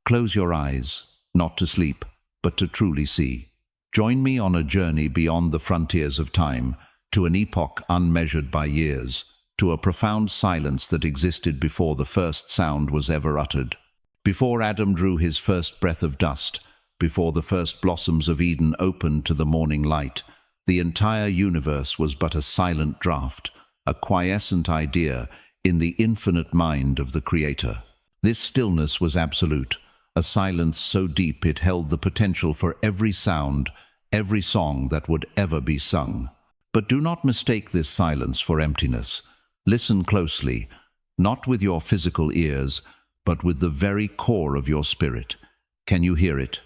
Close your eyes, not to sleep, but to truly see. Join me on a journey beyond the frontiers of time, to an epoch unmeasured by years, to a profound silence that existed before the first sound was ever uttered. Before Adam drew his first breath of dust, before the first blossoms of Eden opened to the morning light, the entire universe was but a silent draught, a quiescent idea in the infinite mind of the Creator. This stillness was absolute, a silence so deep it held the potential for every sound, every song that would ever be sung. But do not mistake this silence for emptiness. Listen closely, not with your physical ears, but with the very core of your spirit. Can you hear it?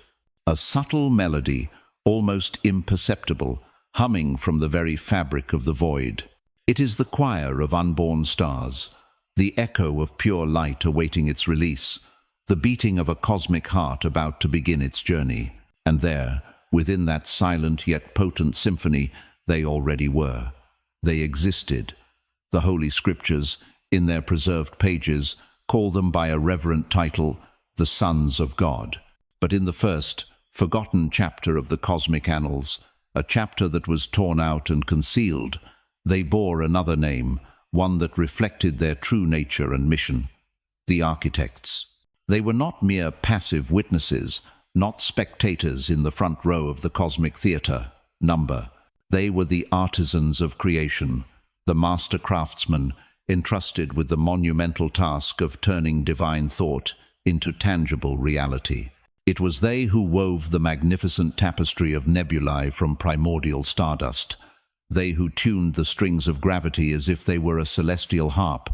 A subtle melody, almost imperceptible, humming from the very fabric of the void. It is the choir of unborn stars, the echo of pure light awaiting its release, the beating of a cosmic heart about to begin its journey. And there, within that silent yet potent symphony, they already were. They existed. The Holy Scriptures, in their preserved pages, call them by a reverent title, the Sons of God. But in the first, forgotten chapter of the cosmic annals, a chapter that was torn out and concealed, they bore another name, one that reflected their true nature and mission: the architects. They were not mere passive witnesses, not spectators in the front row of the cosmic theater. They were the artisans of creation, the master craftsmen entrusted with the monumental task of turning divine thought into tangible reality. It was they who wove the magnificent tapestry of nebulae from primordial stardust, they who tuned the strings of gravity as if they were a celestial harp,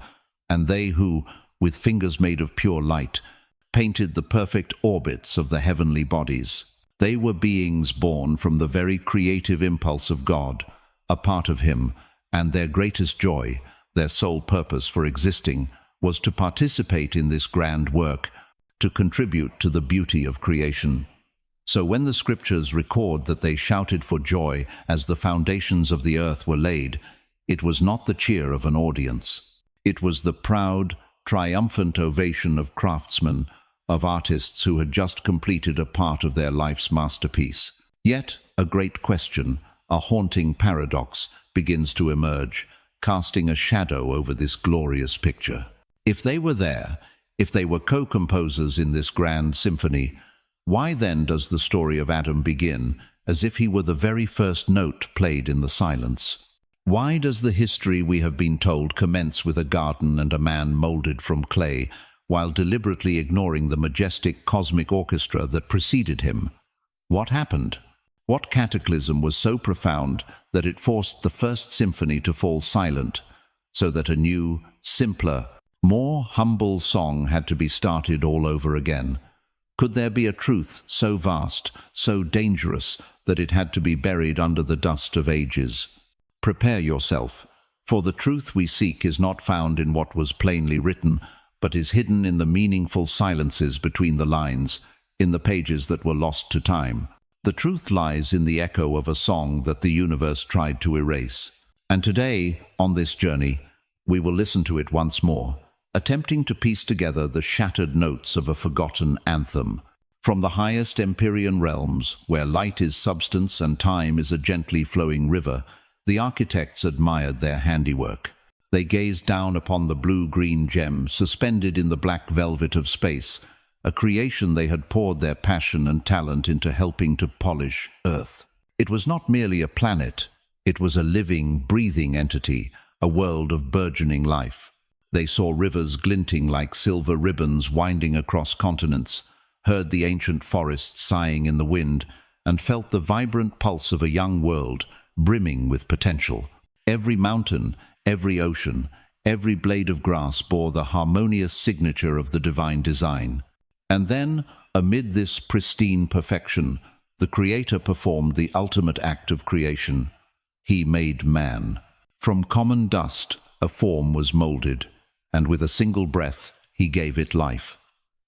and they who, with fingers made of pure light, painted the perfect orbits of the heavenly bodies. They were beings born from the very creative impulse of God, a part of Him, and their greatest joy, their sole purpose for existing, was to participate in this grand work, to contribute to the beauty of creation. So when the Scriptures record that they shouted for joy as the foundations of the earth were laid, it was not the cheer of an audience. It was the proud, triumphant ovation of craftsmen, of artists who had just completed a part of their life's masterpiece. Yet a great question, a haunting paradox, begins to emerge, casting a shadow over this glorious picture. If they were there, if they were co-composers in this grand symphony, why then does the story of Adam begin as if he were the very first note played in the silence? Why does the history we have been told commence with a garden and a man molded from clay, while deliberately ignoring the majestic cosmic orchestra that preceded him? What happened? What cataclysm was so profound that it forced the first symphony to fall silent, so that a new, simpler, more humble song had to be started all over again? Could there be a truth so vast, so dangerous, that it had to be buried under the dust of ages? Prepare yourself, for the truth we seek is not found in what was plainly written, but is hidden in the meaningful silences between the lines, in the pages that were lost to time. The truth lies in the echo of a song that the universe tried to erase. And today, on this journey, we will listen to it once more, attempting to piece together the shattered notes of a forgotten anthem. From the highest empyrean realms, where light is substance and time is a gently flowing river, the architects admired their handiwork. They gazed down upon the blue-green gem suspended in the black velvet of space, a creation they had poured their passion and talent into helping to polish Earth. It was not merely a planet, it was a living, breathing entity, a world of burgeoning life. They saw rivers glinting like silver ribbons winding across continents, heard the ancient forests sighing in the wind, and felt the vibrant pulse of a young world brimming with potential. Every mountain, every ocean, every blade of grass bore the harmonious signature of the divine design. And then, amid this pristine perfection, the Creator performed the ultimate act of creation. He made man. From common dust, a form was molded, and with a single breath, he gave it life.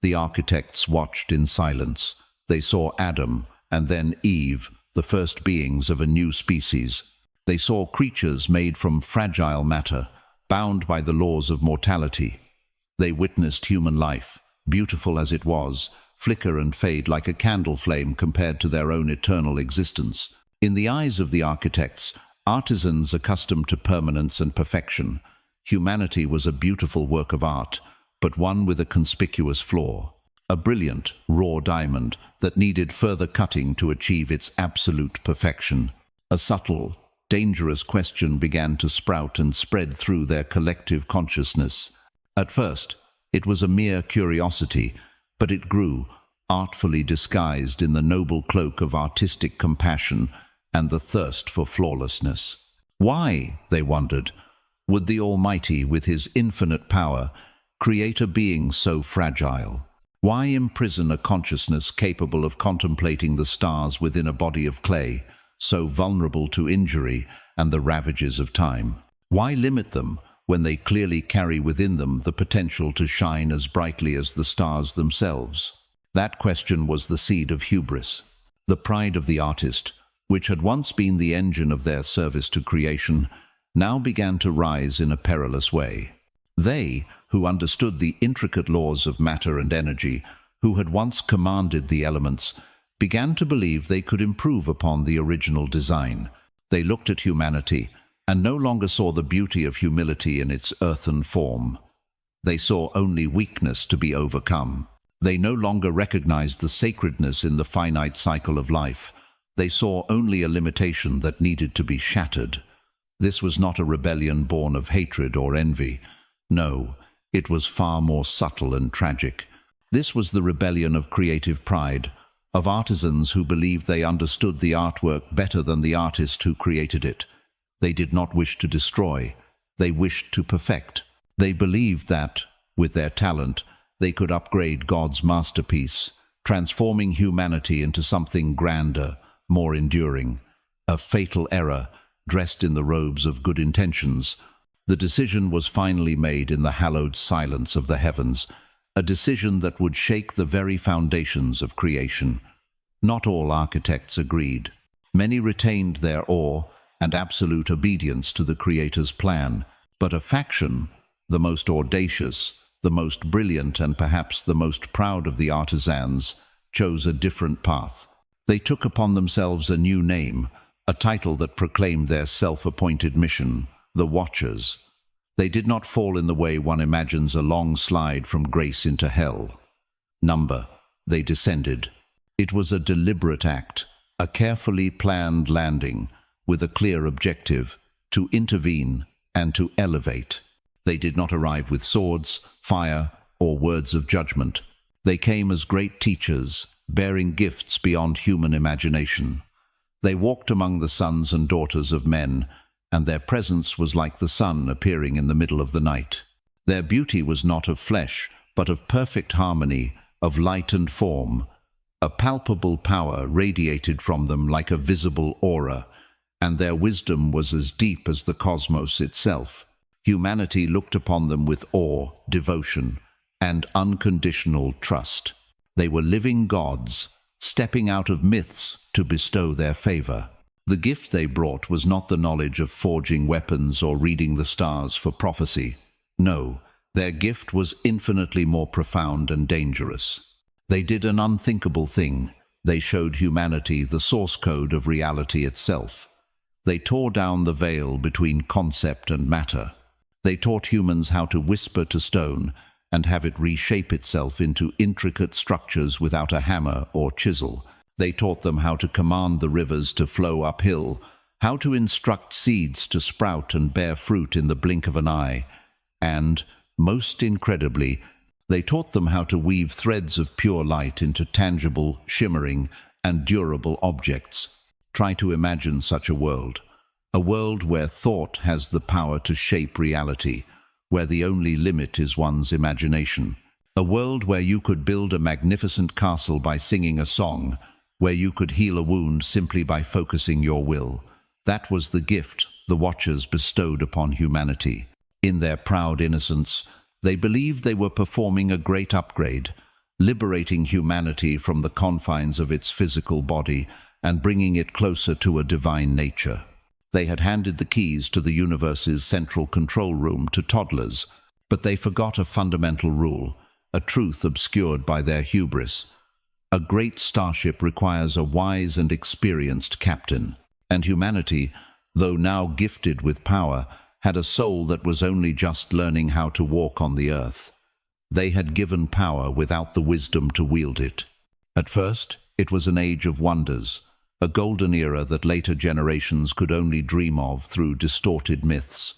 The architects watched in silence. They saw Adam, and then Eve, the first beings of a new species. They saw creatures made from fragile matter, bound by the laws of mortality. They witnessed human life, beautiful as it was, flicker and fade like a candle flame compared to their own eternal existence. In the eyes of the architects, artisans accustomed to permanence and perfection, humanity was a beautiful work of art, but one with a conspicuous flaw. A brilliant, raw diamond that needed further cutting to achieve its absolute perfection. A subtle, dangerous question began to sprout and spread through their collective consciousness. At first, it was a mere curiosity, but it grew, artfully disguised in the noble cloak of artistic compassion and the thirst for flawlessness. Why, they wondered, would the Almighty, with his infinite power, create a being so fragile? Why imprison a consciousness capable of contemplating the stars within a body of clay, so vulnerable to injury and the ravages of time? Why limit them when they clearly carry within them the potential to shine as brightly as the stars themselves? That question was the seed of hubris. The pride of the artist, which had once been the engine of their service to creation, now began to rise in a perilous way. They, who understood the intricate laws of matter and energy, who had once commanded the elements, began to believe they could improve upon the original design. They looked at humanity and no longer saw the beauty of humility in its earthen form. They saw only weakness to be overcome. They no longer recognized the sacredness in the finite cycle of life. They saw only a limitation that needed to be shattered. This was not a rebellion born of hatred or envy. No, it was far more subtle and tragic. This was the rebellion of creative pride, of artisans who believed they understood the artwork better than the artist who created it. They did not wish to destroy, they wished to perfect. They believed that, with their talent, they could upgrade God's masterpiece, transforming humanity into something grander, more enduring. A fatal error, dressed in the robes of good intentions. The decision was finally made in the hallowed silence of the heavens, a decision that would shake the very foundations of creation. Not all architects agreed. Many retained their awe and absolute obedience to the Creator's plan, but a faction, the most audacious, the most brilliant and perhaps the most proud of the artisans, chose a different path. They took upon themselves a new name, a title that proclaimed their self-appointed mission, the Watchers. They did not fall in the way one imagines a long slide from grace into hell. Number, they descended. It was a deliberate act, a carefully planned landing, with a clear objective, to intervene and to elevate. They did not arrive with swords, fire, or words of judgment. They came as great teachers, bearing gifts beyond human imagination. They walked among the sons and daughters of men, and their presence was like the sun appearing in the middle of the night. Their beauty was not of flesh, but of perfect harmony, of light and form. A palpable power radiated from them like a visible aura, and their wisdom was as deep as the cosmos itself. Humanity looked upon them with awe, devotion, and unconditional trust. They were living gods, stepping out of myths to bestow their favor. The gift they brought was not the knowledge of forging weapons or reading the stars for prophecy. No, their gift was infinitely more profound and dangerous. They did an unthinkable thing. They showed humanity the source code of reality itself. They tore down the veil between concept and matter. They taught humans how to whisper to stone and have it reshape itself into intricate structures without a hammer or chisel. They taught them how to command the rivers to flow uphill, how to instruct seeds to sprout and bear fruit in the blink of an eye, and, most incredibly, they taught them how to weave threads of pure light into tangible, shimmering, and durable objects. Try to imagine such a world where thought has the power to shape reality, where the only limit is one's imagination. A world where you could build a magnificent castle by singing a song, where you could heal a wound simply by focusing your will. That was the gift the Watchers bestowed upon humanity. In their proud innocence, they believed they were performing a great upgrade, liberating humanity from the confines of its physical body and bringing it closer to a divine nature. They had handed the keys to the universe's central control room to toddlers, but they forgot a fundamental rule, a truth obscured by their hubris. A great starship requires a wise and experienced captain, and humanity, though now gifted with power, had a soul that was only just learning how to walk on the earth. They had given power without the wisdom to wield it. At first, it was an age of wonders, a golden era that later generations could only dream of through distorted myths.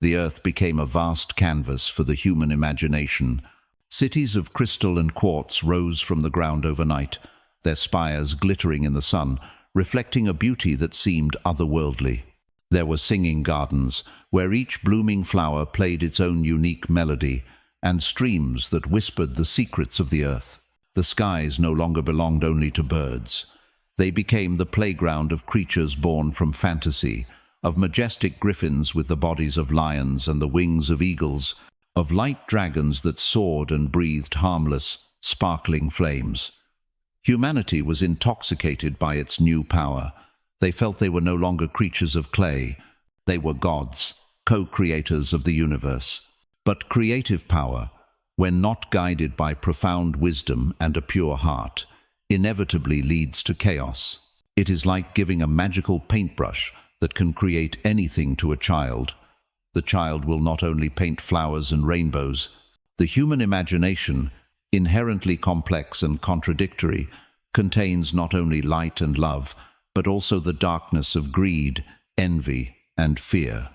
The earth became a vast canvas for the human imagination. Cities of crystal and quartz rose from the ground overnight, their spires glittering in the sun, reflecting a beauty that seemed otherworldly. There were singing gardens, where each blooming flower played its own unique melody, and streams that whispered the secrets of the earth. The skies no longer belonged only to birds. They became the playground of creatures born from fantasy, of majestic griffins with the bodies of lions and the wings of eagles, of light dragons that soared and breathed harmless, sparkling flames. Humanity was intoxicated by its new power. They felt they were no longer creatures of clay. They were gods, co-creators of the universe. But creative power, when not guided by profound wisdom and a pure heart, inevitably leads to chaos. It is like giving a magical paintbrush that can create anything to a child. The child will not only paint flowers and rainbows. The human imagination, inherently complex and contradictory, contains not only light and love, but also the darkness of greed, envy, and fear.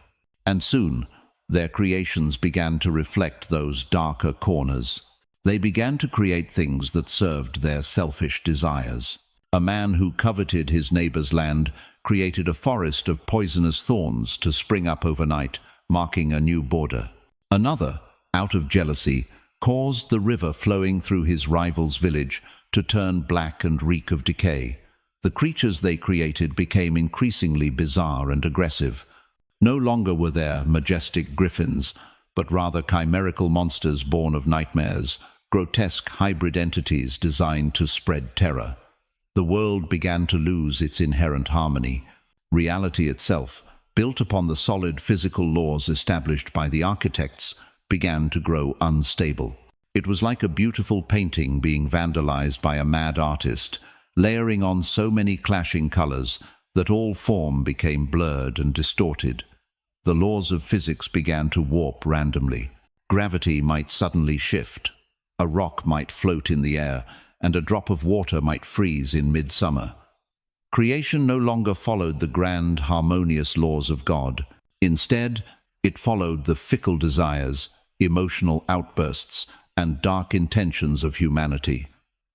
And soon, their creations began to reflect those darker corners. They began to create things that served their selfish desires. A man who coveted his neighbor's land created a forest of poisonous thorns to spring up overnight, marking a new border. Another, out of jealousy, caused the river flowing through his rival's village to turn black and reek of decay. The creatures they created became increasingly bizarre and aggressive. No longer were there majestic griffins, but rather chimerical monsters born of nightmares, grotesque hybrid entities designed to spread terror. The world began to lose its inherent harmony. Reality itself, built upon the solid physical laws established by the architects, began to grow unstable. It was like a beautiful painting being vandalized by a mad artist, layering on so many clashing colors that all form became blurred and distorted. The laws of physics began to warp randomly. Gravity might suddenly shift. A rock might float in the air, and a drop of water might freeze in midsummer. Creation no longer followed the grand, harmonious laws of God. Instead, it followed the fickle desires, emotional outbursts, and dark intentions of humanity.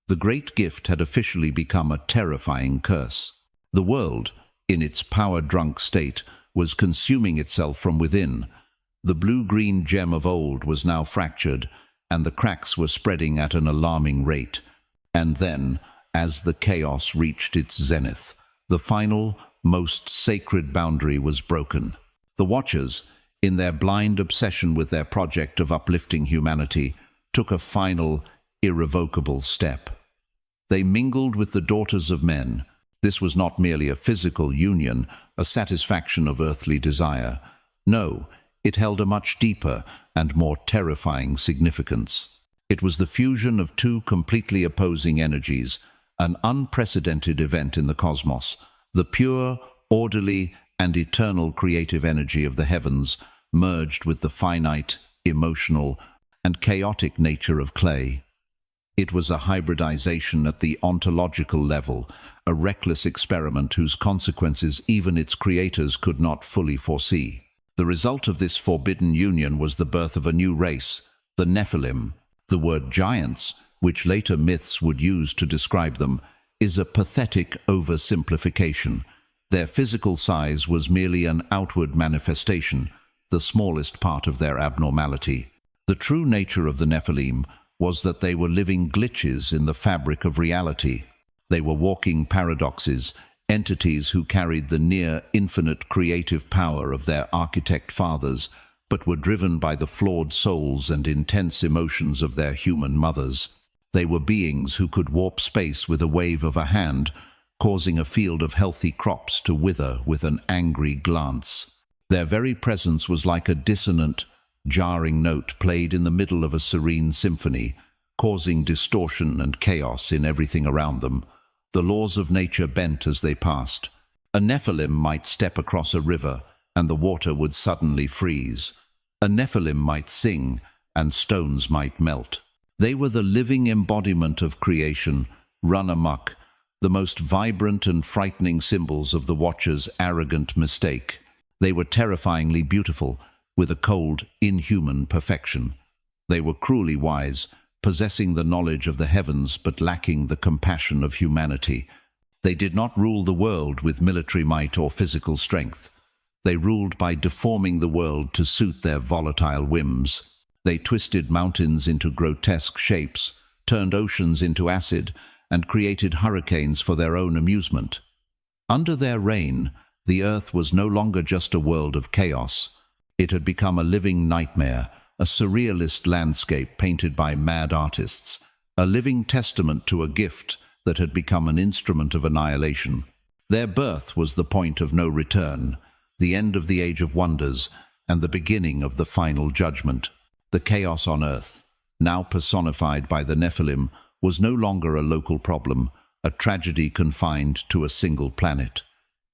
The great gift had officially become a terrifying curse. The world, in its power-drunk state, was consuming itself from within. The blue-green gem of old was now fractured, and the cracks were spreading at an alarming rate. And then, as the chaos reached its zenith, the final, most sacred boundary was broken. The Watchers, in their blind obsession with their project of uplifting humanity, took a final, irrevocable step. They mingled with the daughters of men. This was not merely a physical union, a satisfaction of earthly desire. No, it held a much deeper and more terrifying significance. It was the fusion of two completely opposing energies, an unprecedented event in the cosmos. The pure, orderly, and eternal creative energy of the heavens merged with the finite, emotional, and chaotic nature of clay. It was a hybridization at the ontological level, a reckless experiment whose consequences even its creators could not fully foresee. The result of this forbidden union was the birth of a new race, the Nephilim. The word giants, which later myths would use to describe them, is a pathetic oversimplification. Their physical size was merely an outward manifestation, the smallest part of their abnormality. The true nature of the Nephilim was that they were living glitches in the fabric of reality. They were walking paradoxes, entities who carried the near-infinite creative power of their architect fathers, but were driven by the flawed souls and intense emotions of their human mothers. They were beings who could warp space with a wave of a hand, causing a field of healthy crops to wither with an angry glance. Their very presence was like a dissonant, jarring note played in the middle of a serene symphony, causing distortion and chaos in everything around them. The laws of nature bent as they passed. A Nephilim might step across a river, and the water would suddenly freeze. A Nephilim might sing, and stones might melt. They were the living embodiment of creation, run amok, the most vibrant and frightening symbols of the Watcher's arrogant mistake. They were terrifyingly beautiful, with a cold, inhuman perfection. They were cruelly wise, possessing the knowledge of the heavens but lacking the compassion of humanity. They did not rule the world with military might or physical strength. They ruled by deforming the world to suit their volatile whims. They twisted mountains into grotesque shapes, turned oceans into acid, and created hurricanes for their own amusement. Under their reign, the earth was no longer just a world of chaos. It had become a living nightmare, a surrealist landscape painted by mad artists, a living testament to a gift that had become an instrument of annihilation. Their birth was the point of no return, the end of the Age of Wonders, and the beginning of the final judgment. The chaos on earth, now personified by the Nephilim, was no longer a local problem, a tragedy confined to a single planet.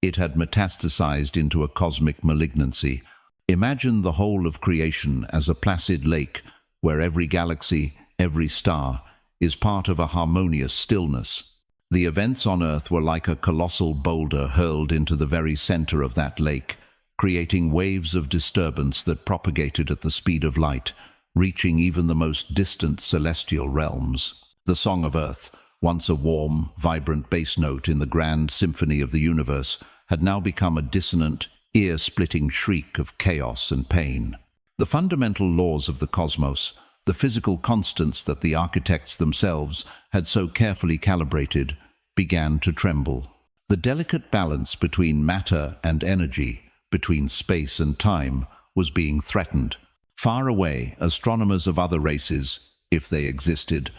It had metastasized into a cosmic malignancy. Imagine the whole of creation as a placid lake where every galaxy, every star, is part of a harmonious stillness. The events on Earth were like a colossal boulder hurled into the very center of that lake, creating waves of disturbance that propagated at the speed of light, reaching even the most distant celestial realms. The Song of Earth, once a warm, vibrant bass note in the grand symphony of the universe, had now become a dissonant, ear-splitting shriek of chaos and pain. The fundamental laws of the cosmos, the physical constants that the architects themselves had so carefully calibrated, began to tremble. The delicate balance between matter and energy, between space and time, was being threatened. Far away, astronomers of other races, if they existed,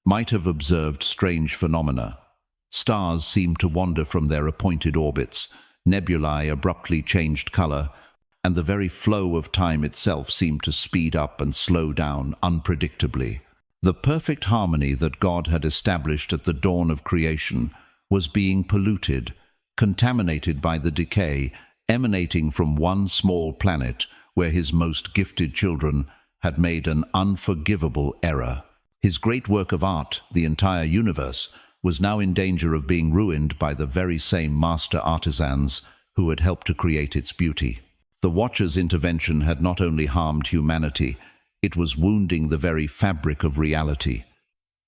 might have observed strange phenomena. Stars seemed to wander from their appointed orbits, nebulae abruptly changed color, and the very flow of time itself seemed to speed up and slow down unpredictably. The perfect harmony that God had established at the dawn of creation was being polluted, contaminated by the decay emanating from one small planet where his most gifted children had made an unforgivable error. His great work of art, the entire universe, was now in danger of being ruined by the very same master artisans who had helped to create its beauty. The Watcher's intervention had not only harmed humanity, it was wounding the very fabric of reality.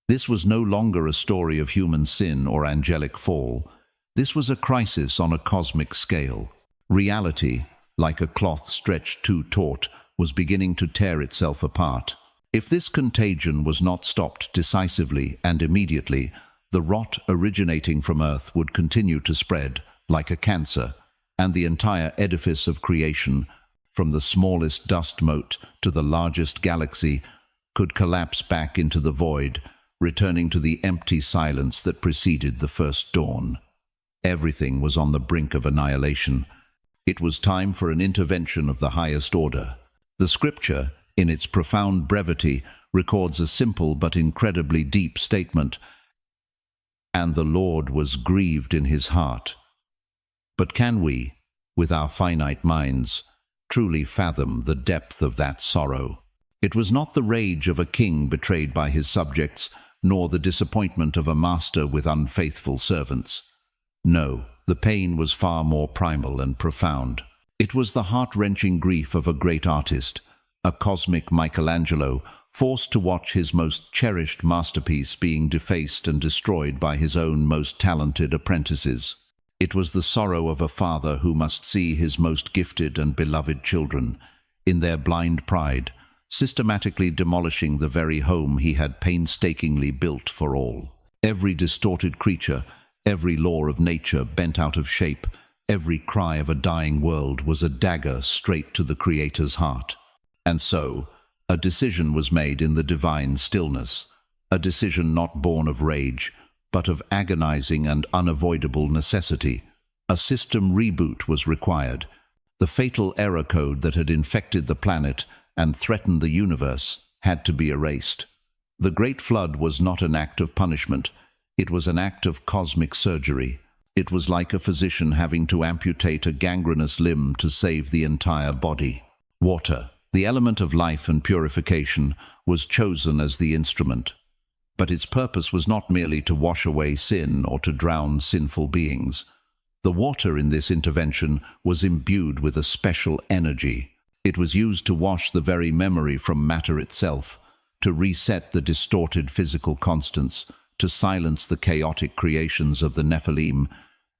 This was no longer a story of human sin or angelic fall. This was a crisis on a cosmic scale. Reality, like a cloth stretched too taut, was beginning to tear itself apart. If this contagion was not stopped decisively and immediately, the rot originating from Earth would continue to spread like a cancer, and the entire edifice of creation, from the smallest dust mote to the largest galaxy, could collapse back into the void, returning to the empty silence that preceded the first dawn. Everything was on the brink of annihilation. It was time for an intervention of the highest order. The Scripture, in its profound brevity, records a simple but incredibly deep statement: "And the Lord was grieved in his heart." But can we, with our finite minds, truly fathom the depth of that sorrow? It was not the rage of a king betrayed by his subjects, nor the disappointment of a master with unfaithful servants. No, the pain was far more primal and profound. It was the heart-wrenching grief of a great artist, a cosmic Michelangelo, forced to watch his most cherished masterpiece being defaced and destroyed by his own most talented apprentices. It was the sorrow of a father who must see his most gifted and beloved children, in their blind pride, systematically demolishing the very home he had painstakingly built for all. Every distorted creature, every law of nature bent out of shape, every cry of a dying world was a dagger straight to the Creator's heart. And so, a decision was made in the divine stillness, a decision not born of rage, but of agonizing and unavoidable necessity. A system reboot was required. The fatal error code that had infected the planet and threatened the universe had to be erased. The Great Flood was not an act of punishment. It was an act of cosmic surgery. It was like a physician having to amputate a gangrenous limb to save the entire body. Water, the element of life and purification, was chosen as the instrument. But its purpose was not merely to wash away sin or to drown sinful beings. The water in this intervention was imbued with a special energy. It was used to wash the very memory from matter itself, to reset the distorted physical constants, to silence the chaotic creations of the Nephilim,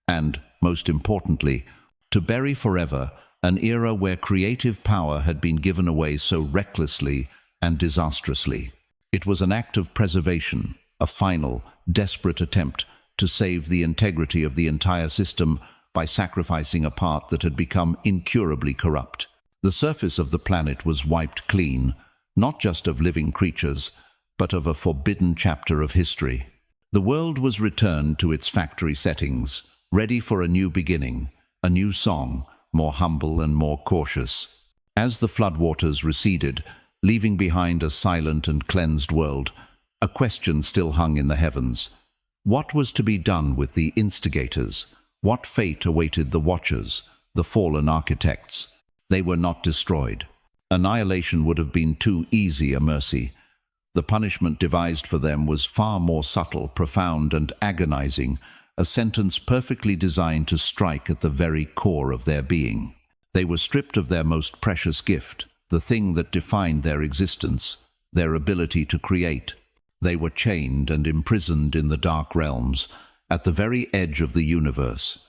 and, most importantly, to bury forever an era where creative power had been given away so recklessly and disastrously. It was an act of preservation, a final, desperate attempt to save the integrity of the entire system by sacrificing a part that had become incurably corrupt. The surface of the planet was wiped clean, not just of living creatures, but of a forbidden chapter of history. The world was returned to its factory settings, ready for a new beginning, a new song, more humble and more cautious. As the floodwaters receded, leaving behind a silent and cleansed world, a question still hung in the heavens. What was to be done with the instigators? What fate awaited the watchers, the fallen architects? They were not destroyed. Annihilation would have been too easy a mercy. The punishment devised for them was far more subtle, profound, and agonizing, a sentence perfectly designed to strike at the very core of their being. They were stripped of their most precious gift, the thing that defined their existence, their ability to create. They were chained and imprisoned in the dark realms, at the very edge of the universe.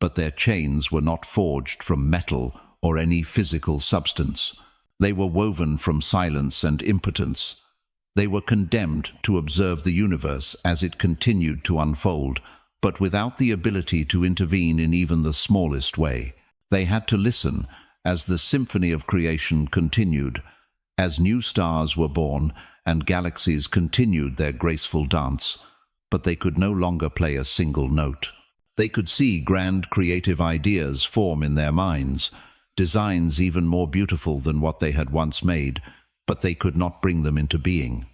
But their chains were not forged from metal or any physical substance. They were woven from silence and impotence. They were condemned to observe the universe as it continued to unfold, but without the ability to intervene in even the smallest way. They had to listen as the symphony of creation continued, as new stars were born and galaxies continued their graceful dance, but they could no longer play a single note. They could see grand creative ideas form in their minds, designs even more beautiful than what they had once made, but they could not bring them into being.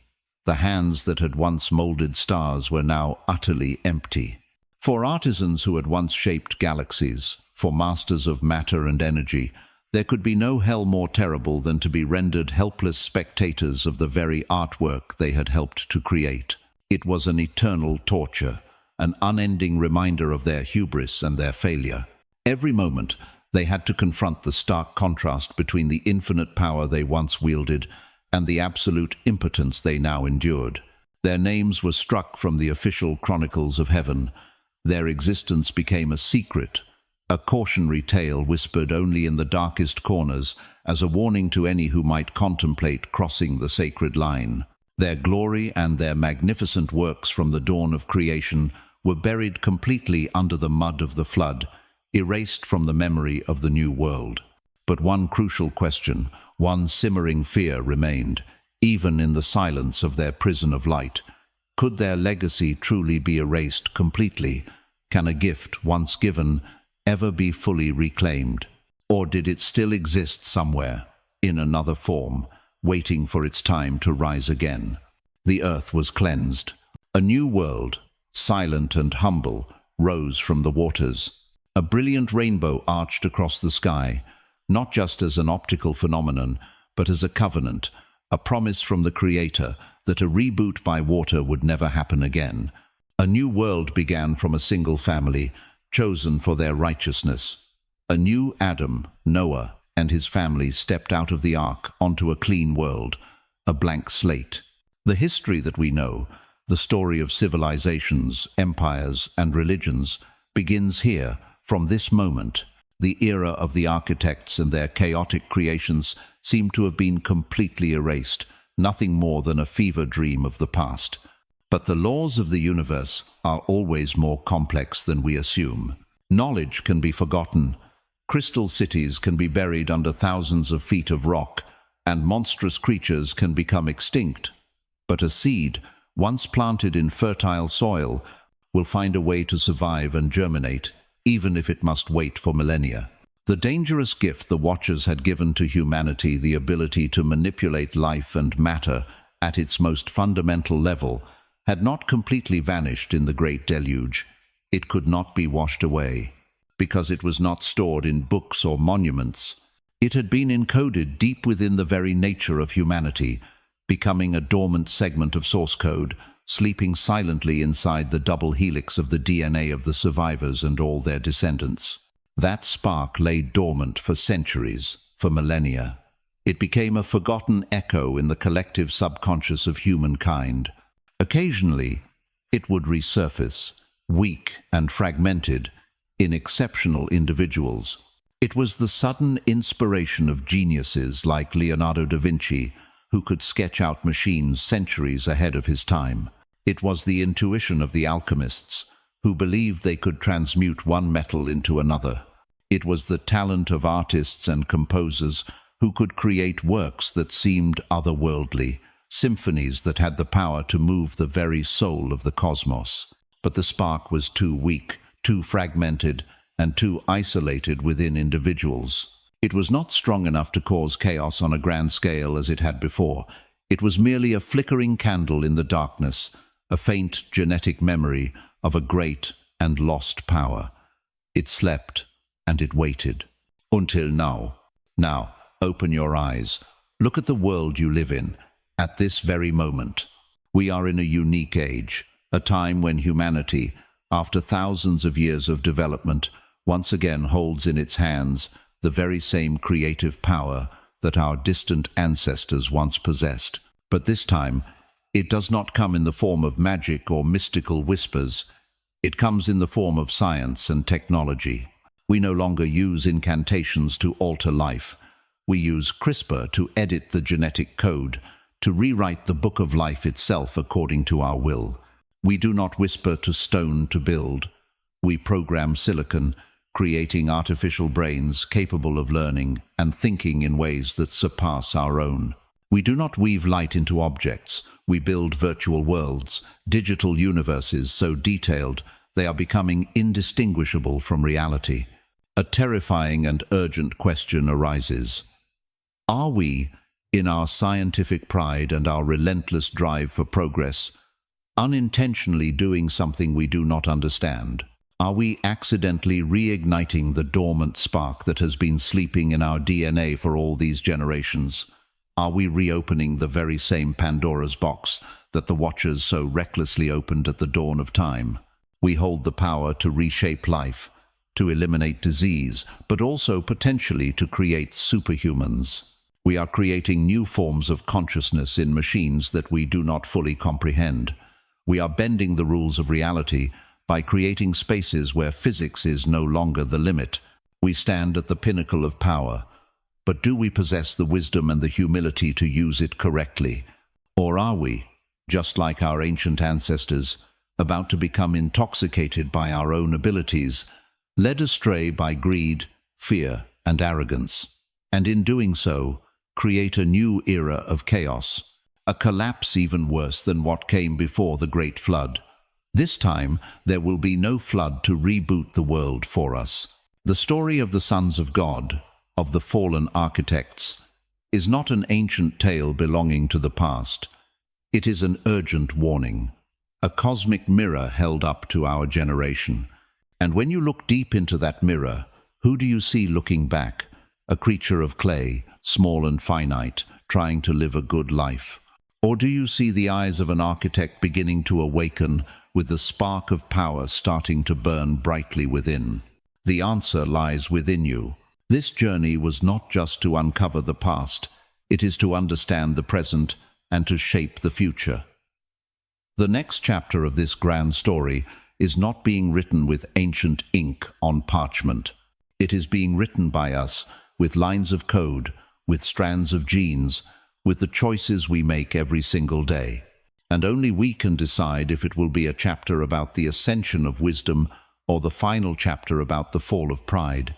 The hands that had once molded stars were now utterly empty. For artisans who had once shaped galaxies, for masters of matter and energy, there could be no hell more terrible than to be rendered helpless spectators of the very artwork they had helped to create. It was an eternal torture, an unending reminder of their hubris and their failure. Every moment, they had to confront the stark contrast between the infinite power they once wielded and the absolute impotence they now endured. Their names were struck from the official chronicles of heaven. Their existence became a secret, a cautionary tale whispered only in the darkest corners as a warning to any who might contemplate crossing the sacred line. Their glory and their magnificent works from the dawn of creation were buried completely under the mud of the flood, erased from the memory of the new world. But one crucial question, one simmering fear remained, even in the silence of their prison of light. Could their legacy truly be erased completely? Can a gift once given ever be fully reclaimed? Or did it still exist somewhere, in another form, waiting for its time to rise again? The earth was cleansed. A new world, silent and humble, rose from the waters. A brilliant rainbow arched across the sky, not just as an optical phenomenon, but as a covenant, a promise from the Creator that a reboot by water would never happen again. A new world began from a single family, chosen for their righteousness. A new Adam, Noah, and his family stepped out of the ark onto a clean world, a blank slate. The history that we know, the story of civilizations, empires, and religions, begins here, from this moment. The era of the architects and their chaotic creations seem to have been completely erased, nothing more than a fever dream of the past. But the laws of the universe are always more complex than we assume. Knowledge can be forgotten, crystal cities can be buried under thousands of feet of rock, and monstrous creatures can become extinct. But a seed, once planted in fertile soil, will find a way to survive and germinate, even if it must wait for millennia. The dangerous gift the Watchers had given to humanity, the ability to manipulate life and matter, at its most fundamental level, had not completely vanished in the Great Deluge. It could not be washed away, because it was not stored in books or monuments. It had been encoded deep within the very nature of humanity, becoming a dormant segment of source code, sleeping silently inside the double helix of the DNA of the survivors and all their descendants. That spark lay dormant for centuries, for millennia. It became a forgotten echo in the collective subconscious of humankind. Occasionally, it would resurface, weak and fragmented, in exceptional individuals. It was the sudden inspiration of geniuses like Leonardo da Vinci, who could sketch out machines centuries ahead of his time. It was the intuition of the alchemists, who believed they could transmute one metal into another. It was the talent of artists and composers who could create works that seemed otherworldly, symphonies that had the power to move the very soul of the cosmos. But the spark was too weak, too fragmented, and too isolated within individuals. It was not strong enough to cause chaos on a grand scale as it had before. It was merely a flickering candle in the darkness, a faint genetic memory of a great and lost power. It slept, and it waited. Until now. Now, open your eyes. Look at the world you live in, at this very moment. We are in a unique age, a time when humanity, after thousands of years of development, once again holds in its hands the very same creative power that our distant ancestors once possessed. But this time, it does not come in the form of magic or mystical whispers. It comes in the form of science and technology. We no longer use incantations to alter life. We use CRISPR to edit the genetic code, to rewrite the book of life itself according to our will. We do not whisper to stone to build. We program silicon, creating artificial brains capable of learning and thinking in ways that surpass our own. We do not weave light into objects. We build virtual worlds, digital universes so detailed they are becoming indistinguishable from reality. A terrifying and urgent question arises. Are we, in our scientific pride and our relentless drive for progress, unintentionally doing something we do not understand? Are we accidentally reigniting the dormant spark that has been sleeping in our DNA for all these generations? Are we reopening the very same Pandora's box that the Watchers so recklessly opened at the dawn of time? We hold the power to reshape life, to eliminate disease, but also potentially to create superhumans. We are creating new forms of consciousness in machines that we do not fully comprehend. We are bending the rules of reality by creating spaces where physics is no longer the limit. We stand at the pinnacle of power. But do we possess the wisdom and the humility to use it correctly? Or are we, just like our ancient ancestors, about to become intoxicated by our own abilities, led astray by greed, fear, and arrogance, and in doing so, create a new era of chaos, a collapse even worse than what came before the Great Flood? This time, there will be no flood to reboot the world for us. The story of the sons of God, of the fallen architects, is not an ancient tale belonging to the past. It is an urgent warning, a cosmic mirror held up to our generation. And when you look deep into that mirror, who do you see looking back? A creature of clay, small and finite, trying to live a good life? Or do you see the eyes of an architect beginning to awaken, with the spark of power starting to burn brightly within? The answer lies within you. This journey was not just to uncover the past, it is to understand the present and to shape the future. The next chapter of this grand story is not being written with ancient ink on parchment. It is being written by us with lines of code, with strands of genes, with the choices we make every single day. And only we can decide if it will be a chapter about the ascension of wisdom or the final chapter about the fall of pride.